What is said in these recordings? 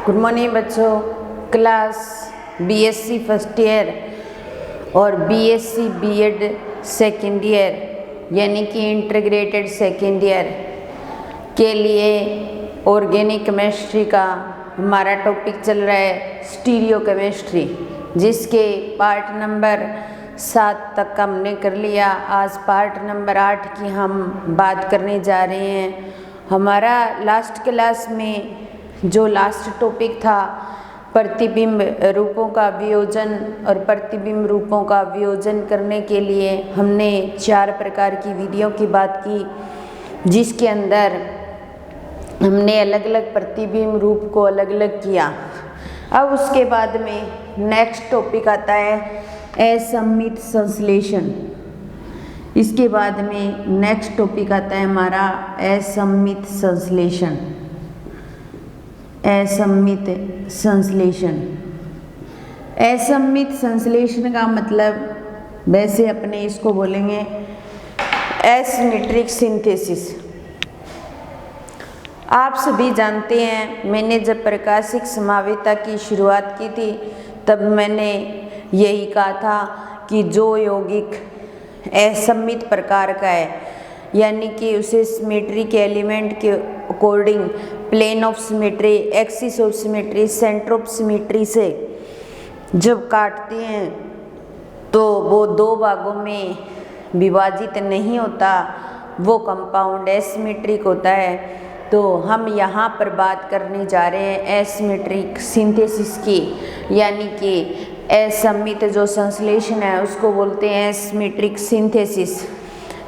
Good morning बच्चों। Class BSc first year और BSc BEd second year यानी कि इंटीग्रेटेड सेकेंड ईयर के लिए ऑर्गेनिक केमिस्ट्री का हमारा टॉपिक चल रहा है स्टीरियो केमिस्ट्री, जिसके पार्ट नंबर 7 तक हमने कर लिया। आज पार्ट नंबर 8 की हम बात करने जा रहे हैं। हमारा लास्ट क्लास में जो लास्ट टॉपिक था प्रतिबिंब रूपों का वियोजन, और प्रतिबिंब रूपों का वियोजन करने के लिए हमने 4 प्रकार की विधियों की बात की, जिसके अंदर हमने अलग अलग प्रतिबिंब रूप को अलग अलग किया। अब उसके बाद में नेक्स्ट टॉपिक आता है असम्मित संश्लेषण। इसके बाद में नेक्स्ट टॉपिक आता है हमारा असम्मित संश्लेषण। असम्मित संश्लेषण, असम्मित संश्लेषण का मतलब वैसे अपने इसको बोलेंगे एसिमेट्रिक सिंथेसिस। आप सभी जानते हैं, मैंने जब प्रकाशिक समावेशिता की शुरुआत की थी तब मैंने यही कहा था कि जो यौगिक असम्मित प्रकार का है, यानी कि उसे सिमेट्री के एलिमेंट के according plane of symmetry, axis of symmetry, centre of symmetry से जब काटते हैं तो वो 2 भागों में विभाजित नहीं होता, वो कंपाउंड एसिमेट्रिक होता है। तो हम यहाँ पर बात करने जा रहे हैं एसिमेट्रिक सिंथेसिस की, यानी कि असम्मित जो संश्लेषण है उसको बोलते हैं एसिमेट्रिक सिंथेसिस।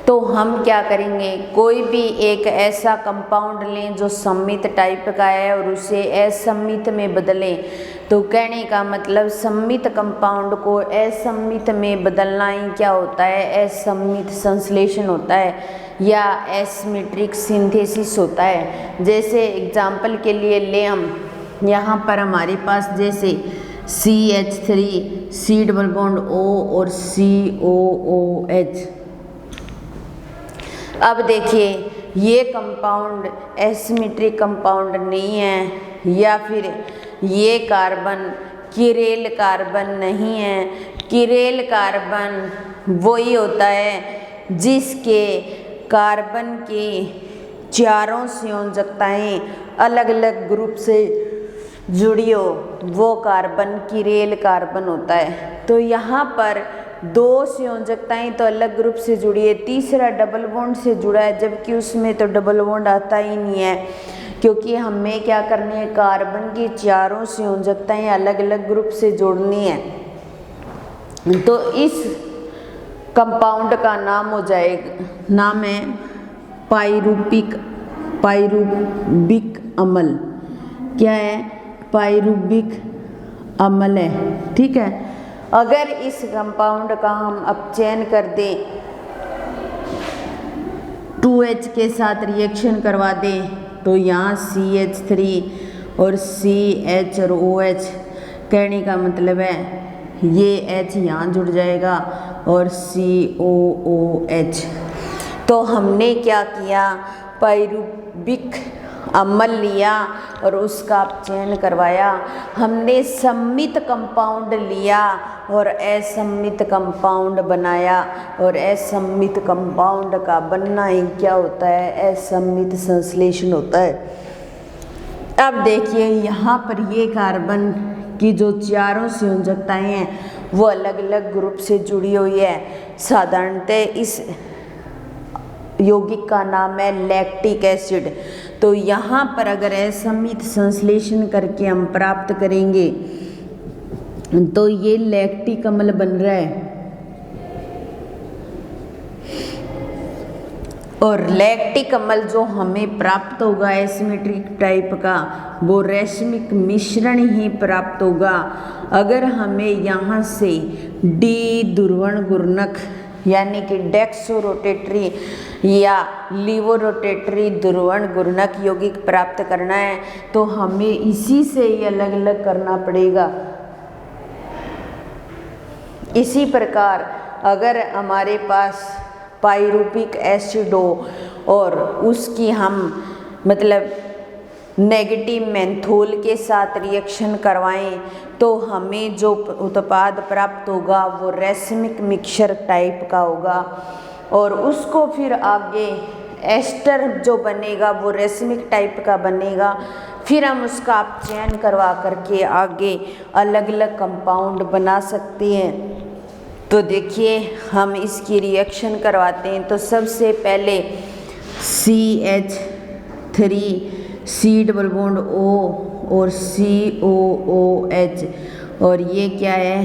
तो हम क्या करेंगे, कोई भी एक ऐसा कंपाउंड लें जो सम्मित टाइप का है और उसे असम्मित में बदलें। तो कहने का मतलब सम्मित कंपाउंड को असम्मित में बदलना ही क्या होता है, असम्मित संश्लेषण होता है या एसिमेट्रिक सिंथेसिस होता है। जैसे एग्जाम्पल के लिए ले हम यहाँ पर हमारे पास जैसे CH3 C double bond O और COOH। अब देखिए ये कंपाउंड एसिमेट्रिक कंपाउंड नहीं है, या फिर ये कार्बन किरेल कार्बन नहीं है। किरेल कार्बन वही होता है जिसके कार्बन के चारों संयोजकताएं अलग अलग ग्रुप से जुड़ी हो, वो कार्बन किरेल कार्बन होता है। तो यहाँ पर 2 संयोजकताएं तो अलग ग्रुप से जुड़ी है, तीसरा डबल बॉन्ड से जुड़ा है, जबकि उसमें तो डबल बॉन्ड आता ही नहीं है, क्योंकि हमें क्या करनी है, कार्बन की चारों संयोजकताएं अलग अलग ग्रुप से जोड़नी है। तो इस कंपाउंड का नाम हो जाएगा, नाम है पाइरुबिक अम्ल। क्या है, पाइरुबिक अम्ल है, ठीक है। अगर इस कंपाउंड का हम अब चयन कर दें, 2H के साथ रिएक्शन करवा दें, तो यहाँ CH3 और CH और OH, कहने का मतलब है ये H यहाँ जुड़ जाएगा और COOH। तो हमने क्या किया, पाइरुबिक अम्ल लिया और उसका चयन करवाया। हमने सम्मित कंपाउंड लिया और असम्मित कंपाउंड बनाया, और असम्मित कंपाउंड का बनना ही क्या होता है, असम्मित संश्लेषण होता है। अब देखिए यहाँ पर ये कार्बन की जो चारों संयोजकताएं हैं वो अलग अलग ग्रुप से जुड़ी हुई है। साधारणतः इस यौगिक का नाम है लैक्टिक एसिड। तो यहाँ पर अगर असम्मित संश्लेषण करके हम प्राप्त करेंगे तो ये लैक्टिक अम्ल बन रहा है, और लैक्टिक अम्ल जो हमें प्राप्त होगा एसिमेट्रिक टाइप का, वो रैशमिक मिश्रण ही प्राप्त होगा। अगर हमें यहाँ से डी ध्रुवण घूर्णक यानी कि डेक्सो रोटेटरी या लीवो रोटेटरी ध्रुवण घूर्णक यौगिक प्राप्त करना है तो हमें इसी से ही अलग अलग करना पड़ेगा। इसी प्रकार अगर हमारे पास पाइरुबिक एसिड हो और उसकी हम मतलब नेगेटिव मेंथोल के साथ रिएक्शन करवाएं तो हमें जो उत्पाद प्राप्त होगा वो रेसिमिक मिक्सचर टाइप का होगा, और उसको फिर आगे एस्टर जो बनेगा वो रेसिमिक टाइप का बनेगा। फिर हम उसका आप चयन करवा करके आगे अलग अलग कंपाउंड बना सकते हैं। तो देखिए हम इसकी रिएक्शन करवाते हैं। तो सबसे पहले CH3 C double bond O और COOH, और ये क्या है,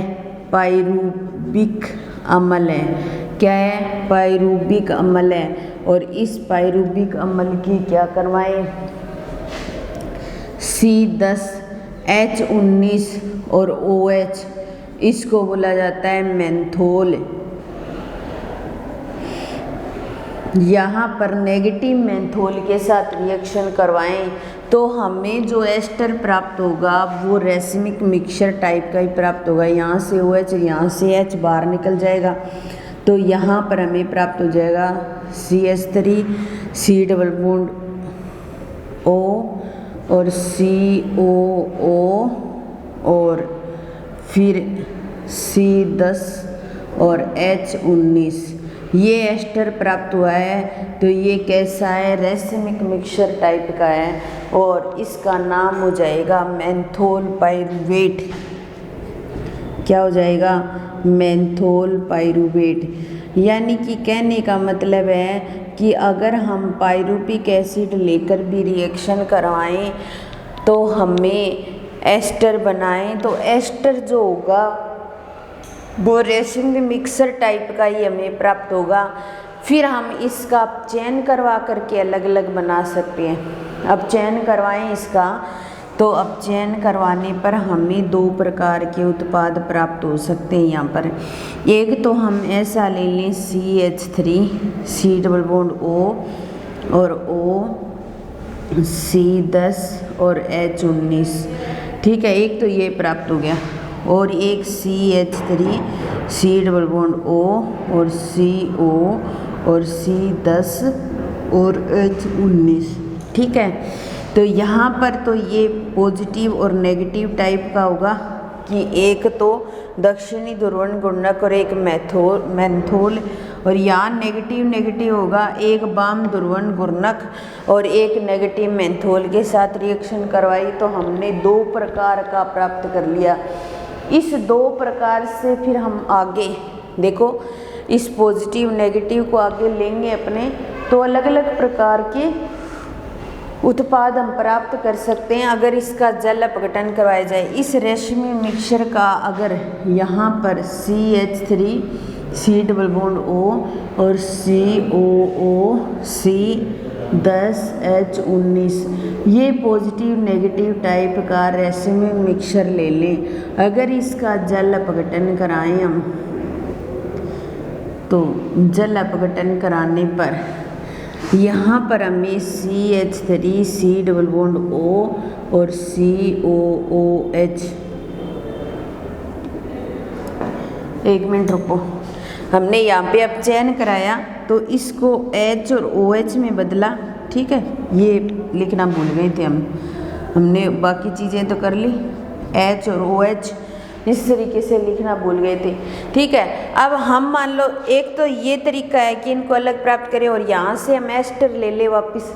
पाइरूबिक अम्ल है। क्या है, पाइरूबिक अम्ल है। और इस पाइरूबिक अम्ल की क्या करवाएं, C10 H19 और OH, इसको बोला जाता है मेंथोल। यहाँ पर नेगेटिव मेंथोल के साथ रिएक्शन करवाएं तो हमें जो एस्टर प्राप्त होगा वो रेसिमिक मिक्सचर टाइप का ही प्राप्त होगा। यहाँ से OH, यहाँ से H बाहर निकल जाएगा, तो यहाँ पर हमें प्राप्त हो जाएगा CH3 C double bond O और COO और फिर C10 और H19, ये एस्टर प्राप्त हुआ है। तो ये कैसा है, रेसिमिक मिक्सचर टाइप का है, और इसका नाम हो जाएगा मेंथोल पाइरूवेट। क्या हो जाएगा, मेंथोल पाइरूवेट। यानी कि कहने का मतलब है कि अगर हम पाइरूबिक एसिड लेकर भी रिएक्शन करवाएं तो हमें एस्टर बनाएं, तो एस्टर जो होगा वो रेसिमिक मिक्सर टाइप का ही हमें प्राप्त होगा। फिर हम इसका चयन करवा करके अलग अलग बना सकते हैं। अब चयन करवाएं इसका, तो अब चयन करवाने पर हमें 2 प्रकार के उत्पाद प्राप्त हो सकते हैं। यहाँ पर एक तो हम ऐसा ले लें CH3 C double bond O और O C10 और H19, ठीक है, एक तो ये प्राप्त हो गया। और एक CH3 C double bond O और CO और C10 और H19, ठीक है। तो यहाँ पर तो ये पॉजिटिव और नेगेटिव टाइप का होगा कि एक तो दक्षिणी ध्रुवण गुणक और एक मेंथोल, और यहाँ नेगेटिव नेगेटिव होगा, एक वाम ध्रुवण गुणक और एक नेगेटिव मेंथोल के साथ रिएक्शन करवाई तो हमने 2 प्रकार का प्राप्त कर लिया। इस 2 प्रकार से फिर हम आगे देखो इस पॉजिटिव नेगेटिव को आगे लेंगे अपने, तो अलग अलग प्रकार के उत्पाद हम प्राप्त कर सकते हैं अगर इसका जल अपघटन करवाया जाए। इस रेशमी मिक्सचर का अगर यहाँ पर CH3 C double bond O और COO C10 H19, ये पॉजिटिव नेगेटिव टाइप का रेशमी मिक्सचर ले लें। अगर इसका जल अपघटन कराएं हम, तो जल अपघटन कराने पर यहाँ पर हमें CH3 C double bond O और COOH, एक मिनट रुको, हमने यहाँ पे अब चयन कराया तो इसको H और OH में बदला, ठीक है। ये लिखना भूल गए थे हमने बाकी चीज़ें तो कर ली, H और OH इस तरीके से लिखना भूल गए थे, ठीक है। अब हम मान लो एक तो ये तरीका है कि इनको अलग प्राप्त करें और यहाँ से हम एस्टर ले ले वापस,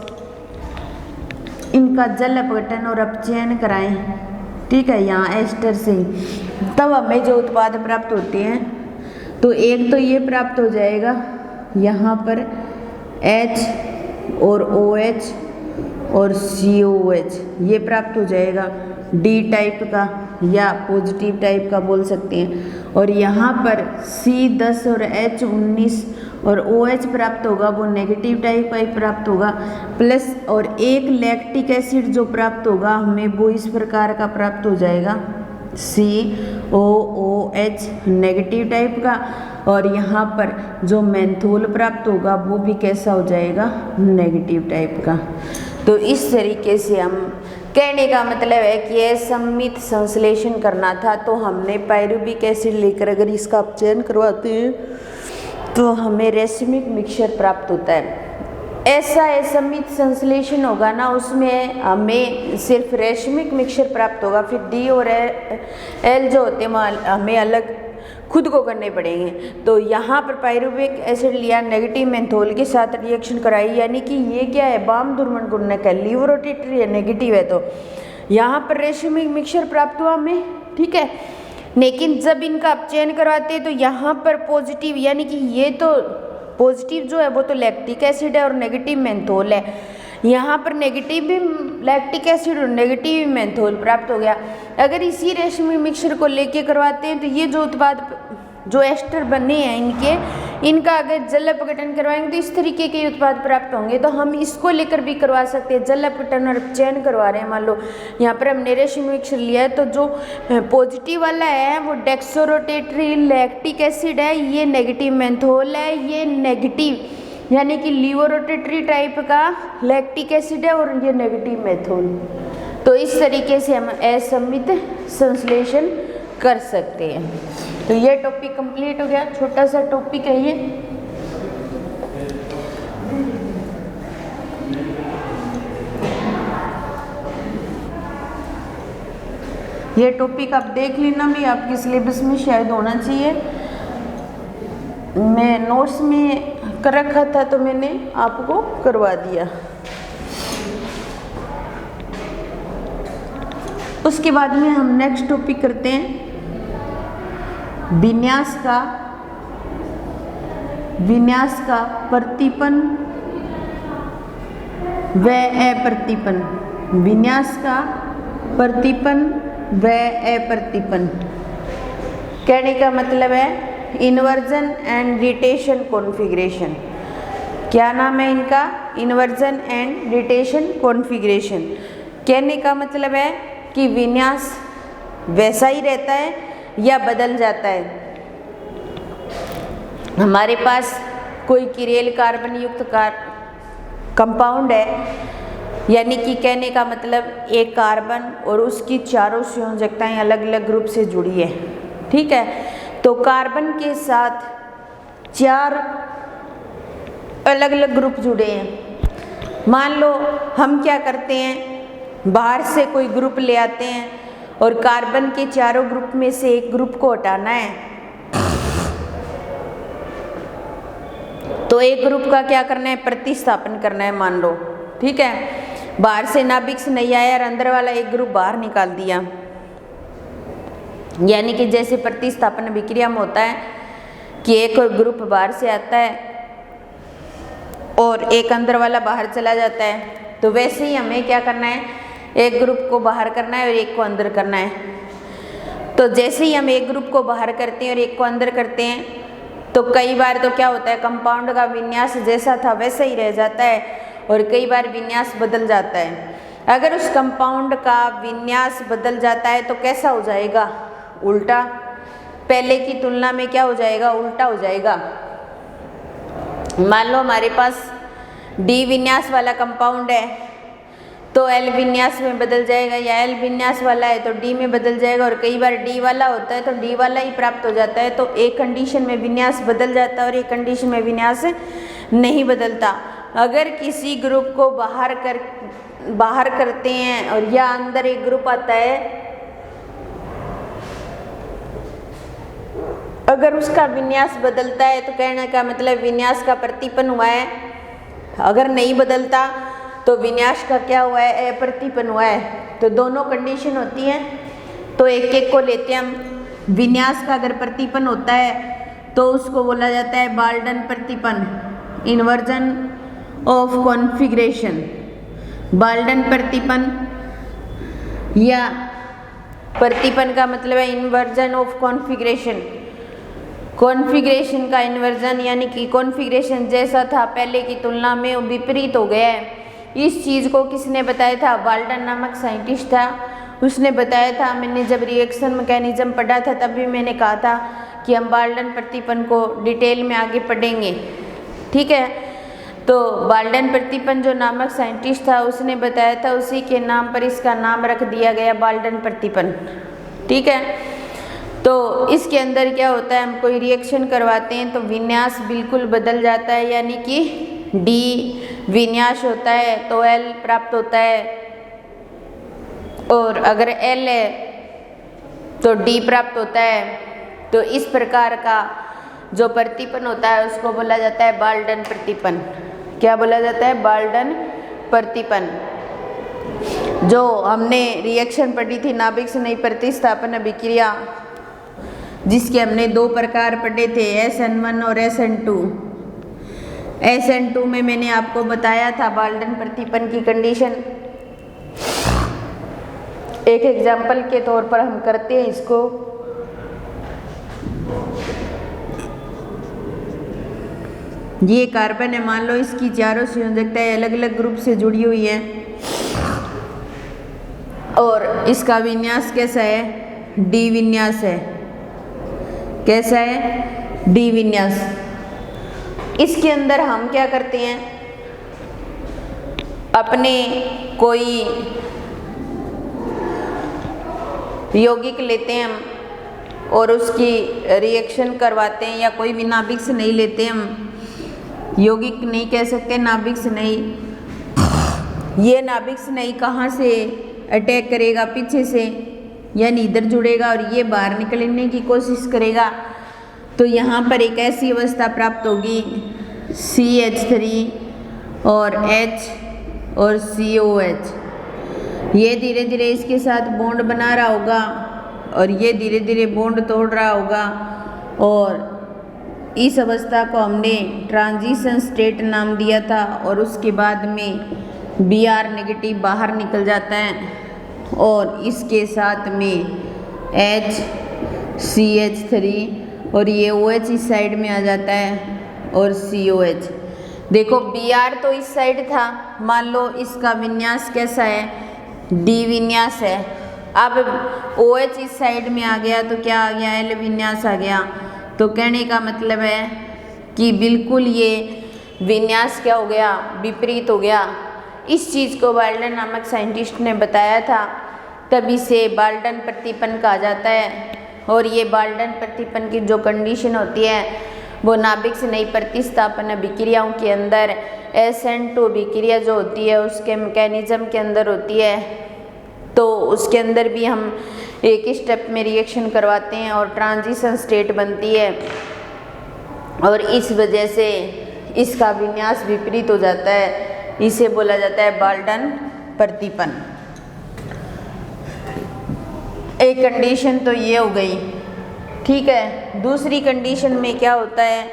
इनका जल अपघटन और अपचयन कराएं, ठीक है, यहाँ एस्टर से, तब हमें जो उत्पाद प्राप्त होते हैं तो एक तो ये प्राप्त हो जाएगा यहाँ पर H और OH और COOH, ये प्राप्त हो जाएगा D टाइप का या पॉजिटिव टाइप का बोल सकते हैं। और यहाँ पर C10 और H19 और OH प्राप्त होगा, वो नेगेटिव टाइप का ही प्राप्त होगा, प्लस और एक लैक्टिक एसिड जो प्राप्त होगा हमें वो इस प्रकार का प्राप्त हो जाएगा COOH नेगेटिव टाइप का, और यहाँ पर जो मेंथोल प्राप्त होगा वो भी कैसा हो जाएगा, नेगेटिव टाइप का। तो इस तरीके से हम कहने का मतलब है कि यह सम्मित संश्लेषण करना था, तो हमने पाइरूबिक एसिड लेकर अगर इसका अपचयन करवाते हैं तो हमें रेसिमिक मिक्सचर प्राप्त होता है। ऐसा असमित संश्लेषण होगा ना, उसमें हमें सिर्फ रेशमिक मिक्सचर प्राप्त होगा, फिर डी और एल जो होते हैं हमें अलग खुद को करने पड़ेंगे। तो यहाँ पर पायरुवेट एसिड लिया, नेगेटिव मेंथोल के साथ रिएक्शन कराई, यानी कि ये क्या है, वाम ध्रुवण गुणनक है, लिवरोटेटरी है, नेगेटिव है, तो यहाँ पर रेशमिक मिक्सचर प्राप्त हुआ हमें, ठीक है। लेकिन जब इनका अपचयन करवाते हैं तो यहाँ पर पॉजिटिव, यानी कि ये तो पॉजिटिव जो है वो तो लैक्टिक एसिड है और नेगेटिव मेंथोल है, यहाँ पर नेगेटिव भी लैक्टिक एसिड और नेगेटिव मेंथोल प्राप्त हो गया। अगर इसी रेशमी मिक्सचर को लेके करवाते हैं तो ये जो उत्पाद जो एस्टर बने हैं इनका अगर जल अपघटन करवाएंगे तो इस तरीके के उत्पाद प्राप्त होंगे। तो हम इसको लेकर भी करवा सकते हैं, जल अपघटन और अपचयन करवा रहे हैं। मान लो यहाँ पर हमने रेशमी मिक्सचर लिया है, तो जो पॉजिटिव वाला है वो डेक्सोरोटेटरी लैक्टिक एसिड है, ये नेगेटिव मेंथोल है, ये नेगेटिव यानी कि लिवोरोटेटरी टाइप का लैक्टिक एसिड है और ये नेगेटिव मेंथोल। तो इस तरीके से हम असमित संश्लेषण कर सकते हैं। तो ये टॉपिक कंप्लीट हो गया, छोटा सा टॉपिक है ये टॉपिक आप देख लेना, भी आपके सिलेबस में शायद होना चाहिए। मैं नोट्स में कर रखा था तो मैंने आपको करवा दिया। उसके बाद में हम नेक्स्ट टॉपिक करते हैं विन्यास का प्रतिपन व अप्रतिपन। विन्यास का प्रतिपन व अप्रतिपन कहने का मतलब है इन्वर्जन एंड रिटेशन कॉन्फ़िगरेशन। क्या नाम है इनका? Inversion and retention configuration. कहने का मतलब है कि विन्यास वैसा ही रहता है या बदल जाता है। हमारे पास कोई किरेल कार्बन युक्त कंपाउंड है, यानी कि कहने का मतलब एक कार्बन और उसकी चारों संयोजकताएं अलग अलग ग्रुप से जुड़ी है, ठीक है। तो कार्बन के साथ 4 अलग अलग ग्रुप जुड़े हैं। मान लो हम क्या करते हैं, बाहर से कोई ग्रुप ले आते हैं और कार्बन के चारों ग्रुप में से एक ग्रुप को हटाना है, तो एक ग्रुप का क्या करना है, प्रतिस्थापन करना है, मान लो, ठीक है। बाहर से नाभिक से नहीं आया और अंदर वाला एक ग्रुप बाहर निकाल दिया, यानी कि जैसे प्रतिस्थापन अभिक्रिया में होता है कि एक ग्रुप बाहर से आता है और एक अंदर वाला बाहर चला जाता है, तो वैसे ही हमें क्या करना है, एक ग्रुप को बाहर करना है और एक को अंदर करना है। तो जैसे ही हम एक ग्रुप को बाहर करते हैं और एक को अंदर करते हैं, तो कई बार तो क्या होता है, कंपाउंड का विन्यास जैसा था वैसा ही रह जाता है और कई बार विन्यास बदल जाता है। अगर उस कंपाउंड का विन्यास बदल जाता है तो कैसा हो जाएगा, उल्टा। पहले की तुलना में क्या हो जाएगा, उल्टा हो जाएगा। मान लो हमारे पास डी विन्यास वाला कंपाउंड है तो एल विन्यास में बदल जाएगा, या एल विन्यास वाला है तो डी में बदल जाएगा, और कई बार डी वाला होता है तो डी वाला ही प्राप्त हो जाता है। तो एक कंडीशन में विन्यास बदल जाता है और एक कंडीशन में विन्यास नहीं बदलता। अगर किसी ग्रुप को बाहर करते हैं और या अंदर एक ग्रुप आता है, अगर उसका विन्यास बदलता है तो कहने का मतलब विन्यास का प्रतिपन हुआ है, अगर नहीं बदलता तो विन्यास का क्या हुआ है, अप्रतिपन हुआ है। तो दोनों कंडीशन होती हैं, तो एक एक को लेते हैं हम। विन्यास का अगर प्रतिपन होता है तो उसको बोला जाता है बाल्डन प्रतिपन, इन्वर्जन ऑफ कॉन्फ़िगरेशन। बाल्डन प्रतिपन या प्रतिपन का मतलब है इन्वर्जन ऑफ कॉन्फ़िगरेशन। कॉन्फ़िगरेशन का इन्वर्जन यानी कि कॉन्फ़िगरेशन जैसा था पहले की तुलना में वो विपरीत हो गया है। इस चीज़ को किसने बताया था, बाल्डन नामक साइंटिस्ट था, उसने बताया था। मैंने जब रिएक्शन मैकेनिज्म पढ़ा था तब भी मैंने कहा था कि हम बाल्डन प्रतिपन को डिटेल में आगे पढ़ेंगे, ठीक है। तो बाल्डन प्रतिपन जो नामक साइंटिस्ट था उसने बताया था, उसी के नाम पर इसका नाम रख दिया गया बाल्डन प्रतिपन, ठीक है। तो इसके अंदर क्या होता है, हम कोई रिएक्शन करवाते हैं तो विन्यास बिल्कुल बदल जाता है, यानी कि डी विन्यास होता है तो एल प्राप्त होता है, और अगर एल है तो डी प्राप्त होता है। तो इस प्रकार का जो प्रतिपन होता है उसको बोला जाता है बाल्डन प्रतिपन। क्या बोला जाता है? बाल्डन प्रतिपन। जो हमने रिएक्शन पढ़ी थी नाभिक स्नेही प्रतिस्थापन अभिक्रिया, जिसके हमने दो प्रकार पढ़े थे, SN1 और SN2। SN2 में मैंने आपको बताया था बाल्डन प्रतिपन की कंडीशन। एक एग्जाम्पल के तौर पर हम करते हैं इसको। ये कार्बन है, मान लो इसकी चारों संयोजकताएं अलग अलग ग्रुप से जुड़ी हुई है और इसका विन्यास कैसा है? डी विन्यास है। कैसा है? डी विन्यास। इसके अंदर हम क्या करते हैं, अपने कोई यौगिक लेते हैं हम और उसकी रिएक्शन करवाते हैं, या कोई भी नाभिक से नहीं लेते हम, यौगिक नहीं कह सकते, नाभिक से नहीं। ये नाभिक से नहीं कहाँ से अटैक करेगा? पीछे से, यानी इधर जुड़ेगा और ये बाहर निकलने की कोशिश करेगा। तो यहाँ पर एक ऐसी अवस्था प्राप्त होगी CH3 और H और COH। ये धीरे धीरे इसके साथ बॉन्ड बना रहा होगा और ये धीरे धीरे बॉन्ड तोड़ रहा होगा, और इस अवस्था को हमने ट्रांजिशन स्टेट नाम दिया था। और उसके बाद में Br नेगेटिव बाहर निकल जाता है और इसके साथ में HCH3 और ये OH इस साइड में आ जाता है और COH। देखो Br तो इस साइड था, मान लो इसका विन्यास कैसा है? डी विन्यास है। अब OH इस साइड में आ गया तो क्या आ गया? एल विन्यास आ गया। तो कहने का मतलब है कि बिल्कुल ये विन्यास क्या हो गया? विपरीत हो गया। इस चीज़ को बाल्डन नामक साइंटिस्ट ने बताया था, तभी से बाल्डन प्रतिपन कहा जाता है। और ये बाल्डन प्रतिपन की जो कंडीशन होती है वो नाभिक स्नेही प्रतिस्थापन अभिक्रियाओं के अंदर SN2 अभिक्रिया जो होती है उसके मैकेनिज्म के अंदर होती है। तो उसके अंदर भी हम एक स्टेप में रिएक्शन करवाते हैं और ट्रांजिशन स्टेट बनती है, और इस वजह से इसका विन्यास विपरीत हो जाता है। इसे बोला जाता है बाल्डन प्रतिपन। एक कंडीशन तो ये हो गई, ठीक है। दूसरी कंडीशन में क्या होता है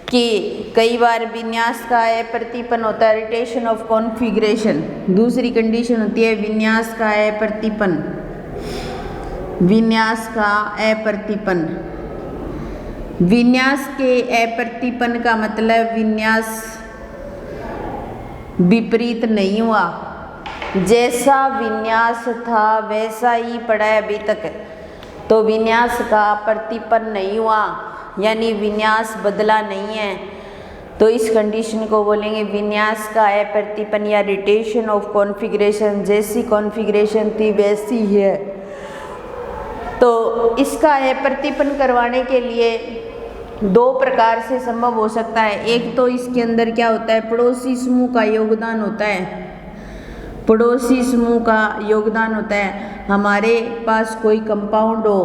कि कई बार विन्यास का अप्रतिपन होता है, रोटेशन ऑफ कॉन्फ़िगरेशन। दूसरी कंडीशन होती है विन्यास का अप्रतिपन। विन्यास का अप्रतिपन। विन्यास के अप्रतिपन का मतलब विन्यास विपरीत नहीं हुआ, जैसा विन्यास था वैसा ही पड़ा है अभी तक। तो विन्यास का प्रतिपन नहीं हुआ, यानी विन्यास बदला नहीं है। तो इस कंडीशन को बोलेंगे विन्यास का अप्रतिपन या रोटेशन ऑफ कॉन्फ़िगरेशन। जैसी कॉन्फ़िगरेशन थी वैसी है। तो इसका अप्रतिपन करवाने के लिए दो प्रकार से संभव हो सकता है। एक तो इसके अंदर क्या होता है, पड़ोसी समूह का योगदान होता है। पड़ोसी समूह का योगदान होता है। हमारे पास कोई कंपाउंड हो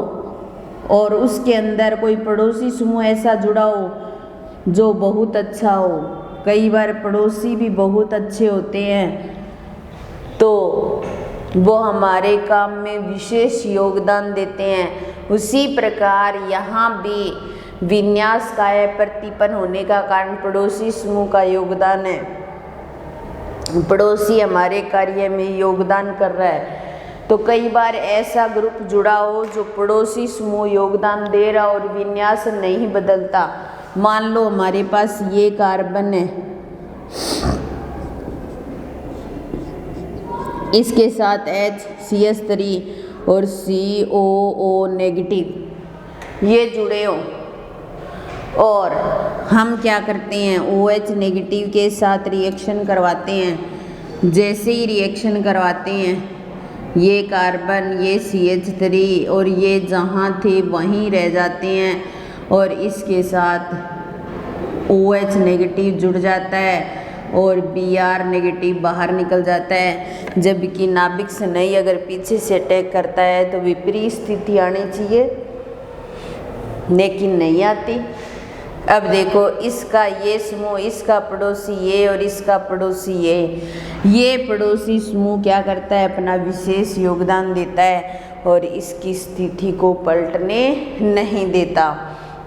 और उसके अंदर कोई पड़ोसी समूह ऐसा जुड़ा हो जो बहुत अच्छा हो। कई बार पड़ोसी भी बहुत अच्छे होते हैं, तो वो हमारे काम में विशेष योगदान देते हैं। उसी प्रकार यहाँ भी विन्यास का अप्रतिपन होने का कारण पड़ोसी समूह का योगदान है। पड़ोसी हमारे कार्य में योगदान कर रहा है। तो कई बार ऐसा ग्रुप जुड़ा हो जो पड़ोसी समूह योगदान दे रहा और विन्यास नहीं बदलता। मान लो हमारे पास ये कार्बन है, इसके साथ HCH3 और COO नेगेटिव ये जुड़े हो, और हम क्या करते हैं OH नेगेटिव के साथ रिएक्शन करवाते हैं। जैसे ही रिएक्शन करवाते हैं ये कार्बन, ये CH3 और ये जहाँ थे वहीं रह जाते हैं और इसके साथ OH नेगेटिव जुड़ जाता है और Br नेगेटिव बाहर निकल जाता है। जबकि नाभिक से नहीं अगर पीछे से अटैक करता है तो विपरीत स्थिति आनी चाहिए, लेकिन नहीं आती। अब देखो इसका ये समूह, इसका पड़ोसी ये और इसका पड़ोसी ये पड़ोसी समूह क्या करता है, अपना विशेष योगदान देता है और इसकी स्थिति को पलटने नहीं देता।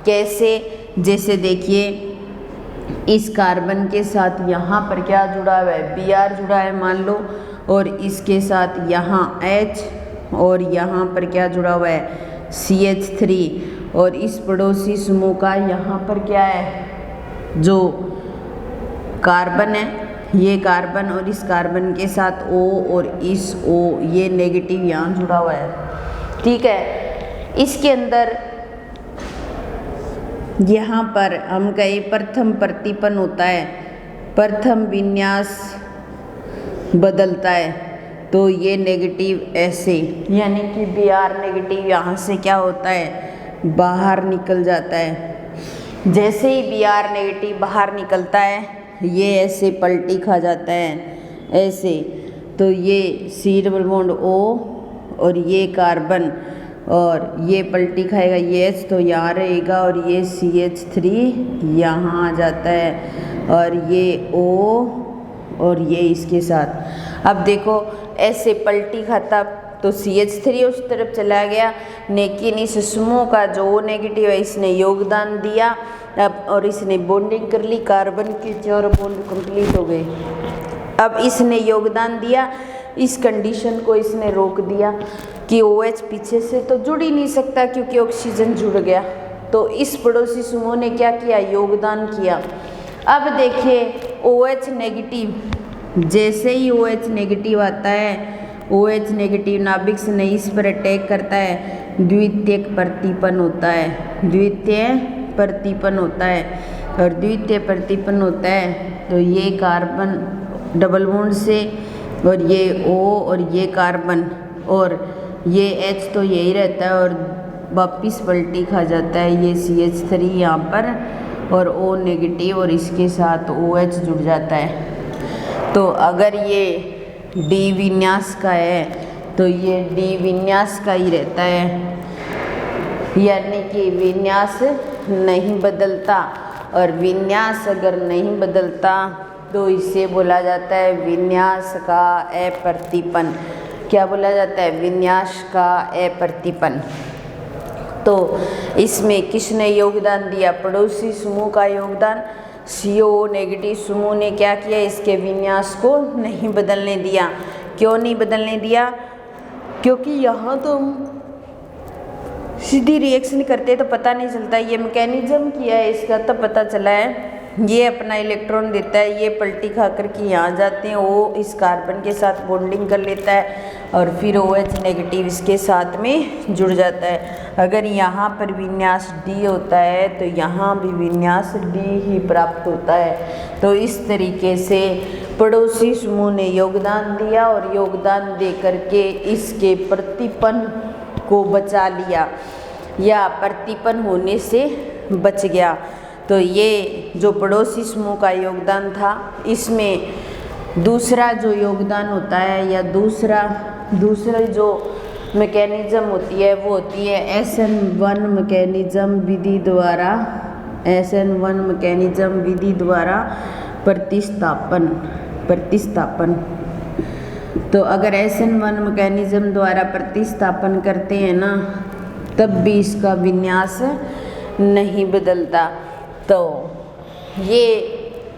कैसे? जैसे देखिए इस कार्बन के साथ यहाँ पर क्या जुड़ा हुआ है, Br जुड़ा है मान लो, और इसके साथ यहाँ H और यहाँ पर क्या जुड़ा हुआ है, CH3, और इस पड़ोसी समूह का यहाँ पर क्या है, जो कार्बन है ये कार्बन और इस कार्बन के साथ O और इस O ये नेगेटिव यहाँ जुड़ा हुआ है। ठीक है, इसके अंदर यहाँ पर हम कहे प्रथम प्रतिपन्न होता है, प्रथम विन्यास बदलता है, तो ये नेगेटिव ऐसे, यानी कि Br नेगेटिव यहाँ से क्या होता है, बाहर निकल जाता है। जैसे ही Br नेगेटिव बाहर निकलता है ये ऐसे पलटी खा जाता है ऐसे, तो ये C डबल बॉन्ड O और ये कार्बन और ये पलटी खाएगा ये H तो यहाँ रहेगा और ये CH3 यहाँ आ जाता है और ये O और ये इसके साथ। अब देखो ऐसे पलटी खाता तो CH3 उस तरफ चला गया, लेकिन इस समूह का जो O नेगेटिव है इसने योगदान दिया अब और इसने बॉन्डिंग कर ली, कार्बन के 4 बॉन्ड कंप्लीट हो गए। अब इसने योगदान दिया, इस कंडीशन को इसने रोक दिया कि OH पीछे से तो जुड़ ही नहीं सकता क्योंकि ऑक्सीजन जुड़ गया। तो इस पड़ोसी समूह ने क्या किया, योगदान किया। अब देखिए OH नेगेटिव, जैसे ही OH नेगेटिव आता है, OH नेगेटिव नाभिक से नहीं इस पर अटैक करता है, द्वितीयक प्रतिपन्न होता है, द्वितीय प्रतिपन्न होता है। और द्वितीय प्रतिपन्न होता है तो ये कार्बन डबल बॉन्ड से और ये O और ये कार्बन और ये H तो यही रहता है और वापिस पलटी खा जाता है ये CH3 यहाँ पर और O नेगेटिव और इसके साथ OH जुड़ जाता है। तो अगर ये D विन्यास का है तो ये D विन्यास का ही रहता है, यानी कि विन्यास नहीं बदलता। और विन्यास अगर नहीं बदलता तो इसे बोला जाता है विन्यास का अप्रतिपन्न। क्या बोला जाता है, विन्यास का अप्रतिपन्न। तो इसमें किसने योगदान दिया, पड़ोसी समूह का योगदान। CO नेगेटिव समूह ने क्या किया, इसके विन्यास को नहीं बदलने दिया। क्यों नहीं बदलने दिया, क्योंकि यहाँ तो हम सीधी रिएक्शन करते तो पता नहीं चलता, ये मैकेनिज्म किया है इसका तब पता चला है। ये अपना इलेक्ट्रॉन देता है, ये पलटी खा कर के यहाँ जाते हैं, वो इस कार्बन के साथ बॉन्डिंग कर लेता है और फिर OH नेगेटिव इसके साथ में जुड़ जाता है। अगर यहाँ पर विन्यास D होता है तो यहाँ भी विन्यास D ही प्राप्त होता है। तो इस तरीके से पड़ोसी समूह ने योगदान दिया और योगदान दे करके इसके प्रतिपन्न को बचा लिया या प्रतिपन्न होने से बच गया। तो ये जो पड़ोसी समूह का योगदान था, इसमें दूसरा जो योगदान होता है या दूसरा जो मैकेनिज्म होती है वो होती है SN1 मैकेनिज्म विधि द्वारा, SN1 मैकेनिज्म विधि द्वारा प्रतिस्थापन। तो अगर SN1 मैकेनिज्म द्वारा प्रतिस्थापन करते हैं ना तब भी इसका विन्यास नहीं बदलता। तो ये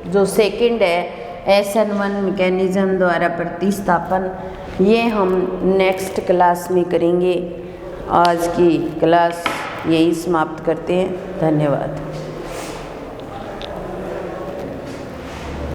जो सेकंड है SN1 मैकेनिज्म द्वारा प्रतिस्थापन, ये हम नेक्स्ट क्लास में करेंगे। आज की क्लास यही समाप्त करते हैं। धन्यवाद।